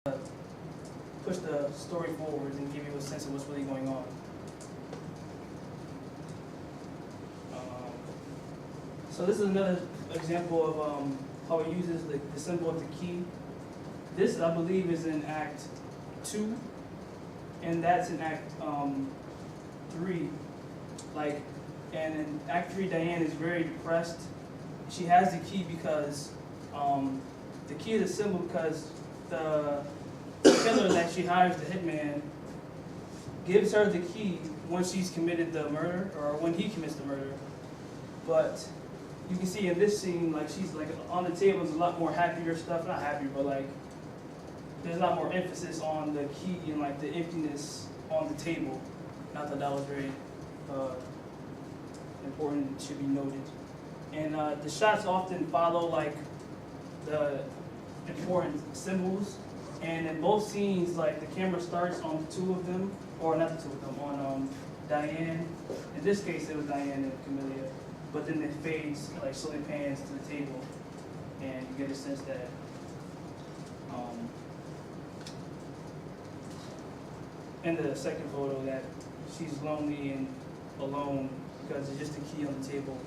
push the story forward and give you a sense of what's really going on. So this is another example of how it uses the symbol of the key. This, I believe, is in Act 2, and that's in Act 3. And in Act 3, Diane is very depressed. She has the key because the key is a symbol because the killer that she hires, the hitman, gives her the key once she's committed the murder, or when he commits the murder. But you can see in this scene, she's on the table, there's a lot more happier stuff. Not happier, but there's a lot more emphasis on the key and the emptiness on the table. Not that that was very important, it should be noted. And the shots often follow the important symbols. And in both scenes, the camera starts on the two of them, or not the two of them, on Diane. In this case, it was Diane and Camellia. But then it fades, slowly pans to the table, and you get a sense that in the second photo that she's lonely and alone because there's just a key on the table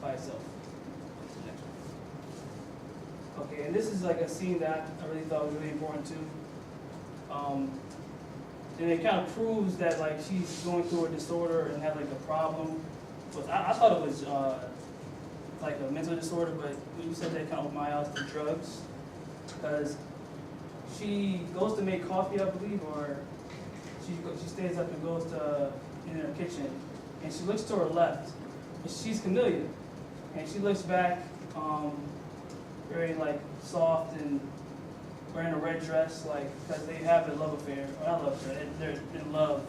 by itself. Okay, and this is a scene that I really thought was really important too. And it kind of proves that she's going through a disorder and had a problem. But I thought it was a mental disorder, but when you said that, kind of opened my eyes to drugs, because she goes to make coffee, I believe, or she stays up and goes in her kitchen, and she looks to her left, and she's Camellia, and she looks back, very soft and wearing a red dress, because they have a love affair, or not love affair, they're in love.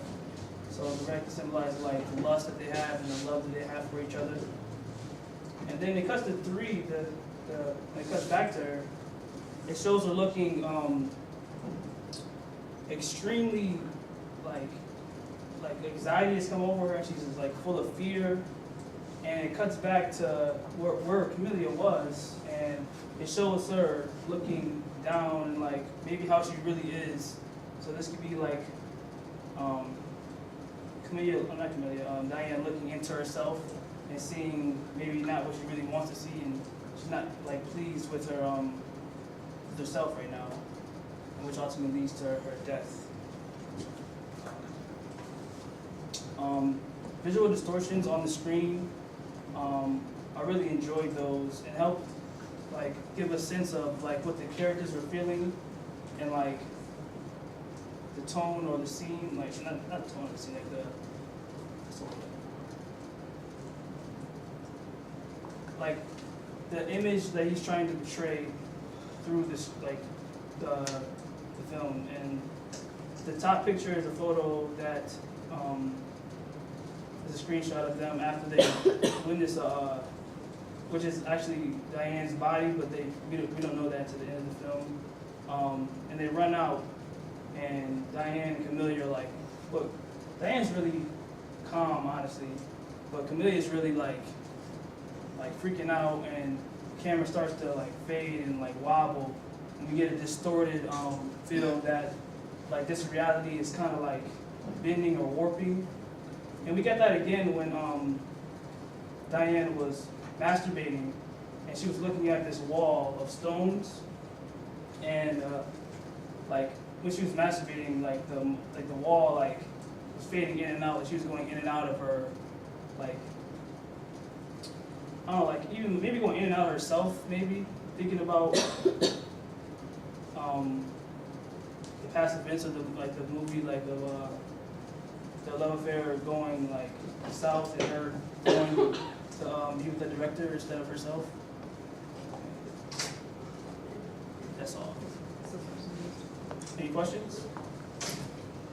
So the red symbolizes the lust that they have and the love that they have for each other. And then it cuts to 3, when it cuts back to her, it shows her looking extremely anxiety has come over her, and she's just full of fear. And it cuts back to where Camellia was, and it shows her looking down and maybe how she really is. So this could be Diane looking into herself and seeing maybe not what she really wants to see, and she's not pleased with her with herself right now, and which ultimately leads to her death. Visual distortions on the screen, I really enjoyed those and helped give a sense of what the characters were feeling and the tone or the scene, not the tone of the scene, the image that he's trying to portray through this the film. And the top picture is a photo that is a screenshot of them after they witness which is actually Diane's body, but we don't know that to the end of the film. And they run out, and Diane and Camellia are look, Diane's really calm, honestly, but Camelia's really freaking out, and the camera starts to fade and wobble, and we get a distorted feel that this reality is kind of bending or warping. And we get that again when Diane was masturbating, and she was looking at this wall of stones, and when she was masturbating, the wall was fading in and out, she was going in and out of her, I don't know, even maybe going in and out of herself, maybe thinking about the past events of the movie, the love affair going south, and her going to be with the director instead of herself. That's all. Any questions?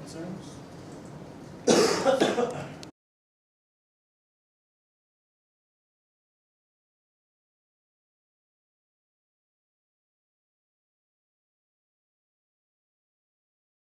Concerns?